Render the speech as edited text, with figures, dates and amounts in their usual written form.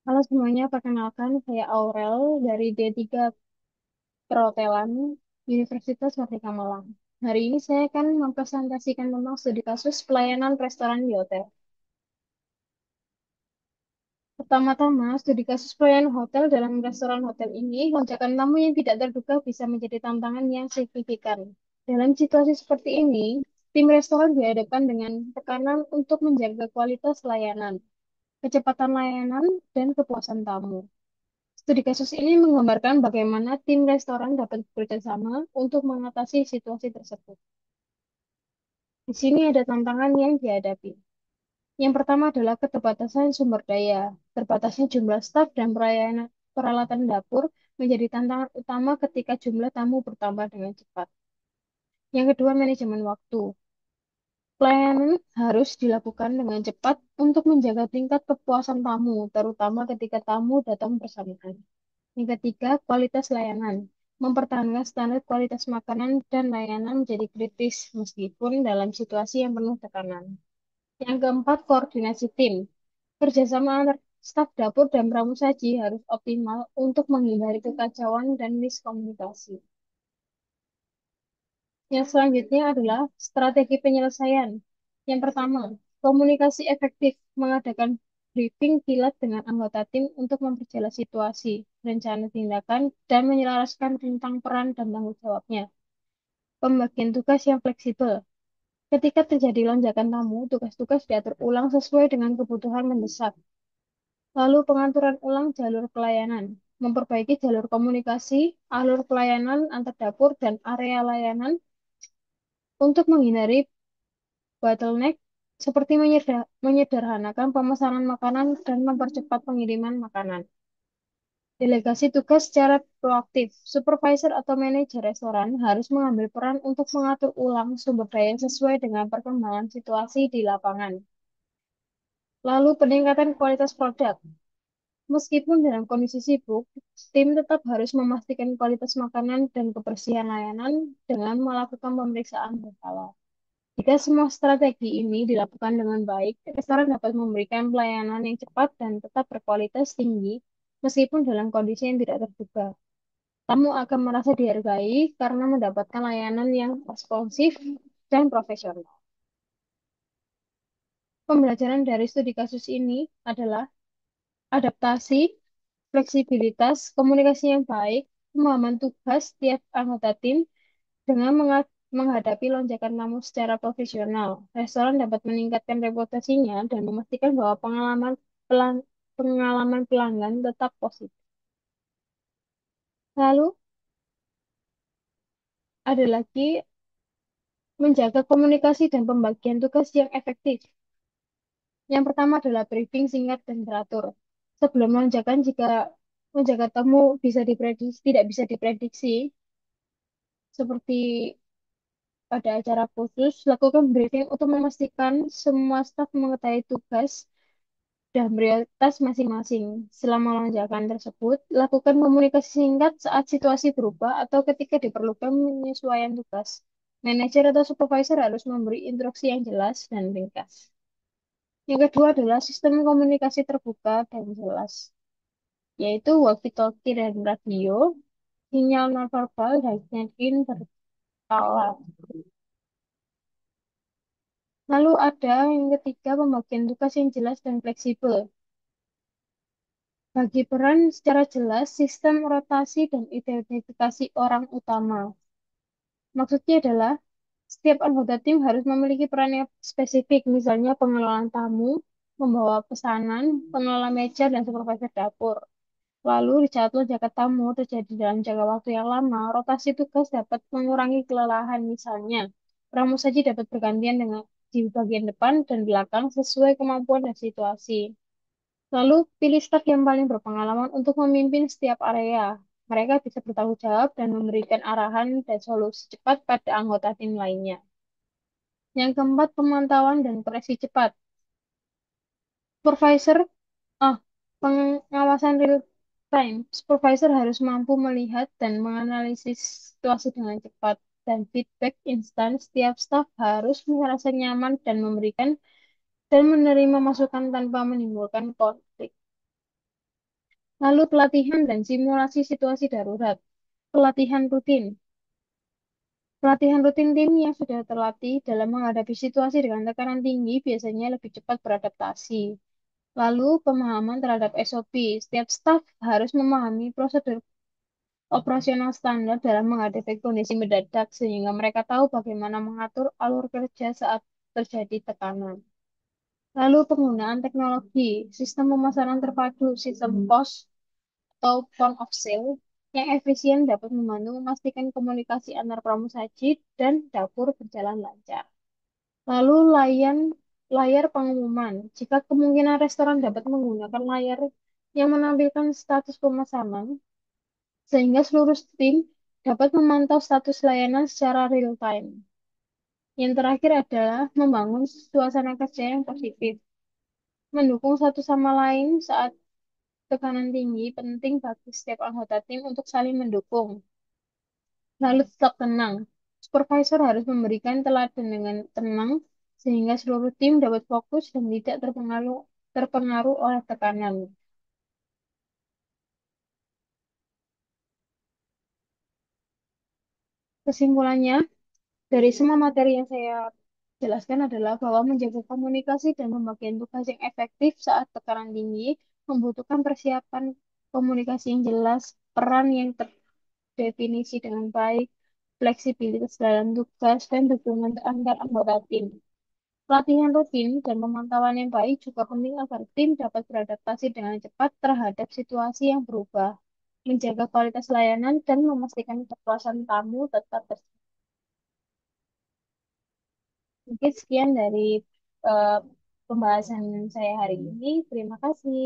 Halo semuanya, perkenalkan saya Aurel dari D3 Perhotelan Universitas Merdeka Malang. Hari ini saya akan mempresentasikan tentang studi kasus pelayanan restoran di hotel. Pertama-tama, studi kasus pelayanan hotel dalam restoran hotel ini, lonjakan tamu yang tidak terduga bisa menjadi tantangan yang signifikan. Dalam situasi seperti ini, tim restoran dihadapkan dengan tekanan untuk menjaga kualitas layanan, kecepatan layanan, dan kepuasan tamu. Studi kasus ini menggambarkan bagaimana tim restoran dapat bekerja sama untuk mengatasi situasi tersebut. Di sini ada tantangan yang dihadapi. Yang pertama adalah keterbatasan sumber daya. Terbatasnya jumlah staf dan peralatan dapur menjadi tantangan utama ketika jumlah tamu bertambah dengan cepat. Yang kedua, manajemen waktu. Pelayanan harus dilakukan dengan cepat untuk menjaga tingkat kepuasan tamu, terutama ketika tamu datang bersamaan. Yang ketiga, kualitas layanan. Mempertahankan standar kualitas makanan dan layanan menjadi kritis meskipun dalam situasi yang penuh tekanan. Yang keempat, koordinasi tim. Kerjasama antar staf dapur dan pramusaji harus optimal untuk menghindari kekacauan dan miskomunikasi. Yang selanjutnya adalah strategi penyelesaian. Yang pertama, komunikasi efektif, mengadakan briefing kilat dengan anggota tim untuk memperjelas situasi, rencana tindakan, dan menyelaraskan tentang peran dan tanggung jawabnya. Pembagian tugas yang fleksibel. Ketika terjadi lonjakan tamu, tugas-tugas diatur ulang sesuai dengan kebutuhan mendesak. Lalu pengaturan ulang jalur pelayanan. Memperbaiki jalur komunikasi, alur pelayanan antar dapur, dan area layanan untuk menghindari bottleneck seperti menyederhanakan pemesanan makanan dan mempercepat pengiriman makanan. Delegasi tugas secara proaktif. Supervisor atau manajer restoran harus mengambil peran untuk mengatur ulang sumber daya sesuai dengan perkembangan situasi di lapangan. Lalu peningkatan kualitas produk. Meskipun dalam kondisi sibuk, tim tetap harus memastikan kualitas makanan dan kebersihan layanan dengan melakukan pemeriksaan berkala. Jika semua strategi ini dilakukan dengan baik, restoran dapat memberikan pelayanan yang cepat dan tetap berkualitas tinggi meskipun dalam kondisi yang tidak terduga. Tamu akan merasa dihargai karena mendapatkan layanan yang responsif dan profesional. Pembelajaran dari studi kasus ini adalah adaptasi, fleksibilitas, komunikasi yang baik, pemahaman tugas tiap anggota tim, dengan menghadapi lonjakan tamu secara profesional, restoran dapat meningkatkan reputasinya dan memastikan bahwa pengalaman pelanggan tetap positif. Lalu ada lagi menjaga komunikasi dan pembagian tugas yang efektif. Yang pertama adalah briefing singkat dan teratur. Sebelum lonjakan, jika lonjakan tamu tidak bisa diprediksi, seperti pada acara khusus, lakukan briefing untuk memastikan semua staf mengetahui tugas dan prioritas masing-masing. Selama lonjakan tersebut, lakukan komunikasi singkat saat situasi berubah atau ketika diperlukan penyesuaian tugas. Manajer atau supervisor harus memberi instruksi yang jelas dan ringkas. Yang kedua adalah sistem komunikasi terbuka dan jelas, yaitu walkie-talkie dan radio, sinyal nonverbal, dan check-in berkala. Lalu ada yang ketiga, pembagian tugas yang jelas dan fleksibel. Bagi peran secara jelas, sistem rotasi dan identifikasi orang utama. Maksudnya adalah setiap anggota tim harus memiliki peran yang spesifik, misalnya pengelolaan tamu, membawa pesanan, pengelola meja, dan supervisor dapur. Lalu di saat lonjakan tamu terjadi dalam jangka waktu yang lama, rotasi tugas dapat mengurangi kelelahan, misalnya pramusaji dapat bergantian dengan di bagian depan dan belakang sesuai kemampuan dan situasi. Lalu, pilih staf yang paling berpengalaman untuk memimpin setiap area. Mereka bisa bertanggung jawab dan memberikan arahan dan solusi cepat pada anggota tim lainnya. Yang keempat, pemantauan dan koreksi cepat. Supervisor, ah, pengawasan real time. Supervisor harus mampu melihat dan menganalisis situasi dengan cepat. Dan feedback instan, setiap staf harus merasa nyaman dan memberikan dan menerima masukan tanpa menimbulkan konflik. Lalu pelatihan dan simulasi situasi darurat. Pelatihan rutin. Pelatihan rutin tim yang sudah terlatih dalam menghadapi situasi dengan tekanan tinggi biasanya lebih cepat beradaptasi. Lalu pemahaman terhadap SOP. Setiap staf harus memahami prosedur operasional standar dalam menghadapi kondisi mendadak sehingga mereka tahu bagaimana mengatur alur kerja saat terjadi tekanan. Lalu penggunaan teknologi, sistem pemasaran terpadu, sistem POS atau point of sale yang efisien dapat membantu memastikan komunikasi antar pramusaji dan dapur berjalan lancar. Lalu layar pengumuman. Jika kemungkinan restoran dapat menggunakan layar yang menampilkan status pemesanan, sehingga seluruh tim dapat memantau status layanan secara real time. Yang terakhir adalah membangun suasana kerja yang positif. Mendukung satu sama lain saat tekanan tinggi penting bagi setiap anggota tim untuk saling mendukung. Lalu tetap tenang. Supervisor harus memberikan teladan dengan tenang sehingga seluruh tim dapat fokus dan tidak terpengaruh oleh tekanan. Kesimpulannya, dari semua materi yang saya jelaskan adalah bahwa menjaga komunikasi dan pembagian tugas yang efektif saat tekanan tinggi membutuhkan persiapan komunikasi yang jelas, peran yang terdefinisi dengan baik, fleksibilitas dalam tugas, dan dukungan antar anggota tim. Pelatihan rutin dan pemantauan yang baik juga penting agar tim dapat beradaptasi dengan cepat terhadap situasi yang berubah, menjaga kualitas layanan, dan memastikan kepuasan tamu tetap terjaga. Mungkin sekian dari eh, pembahasan saya hari ini. Terima kasih.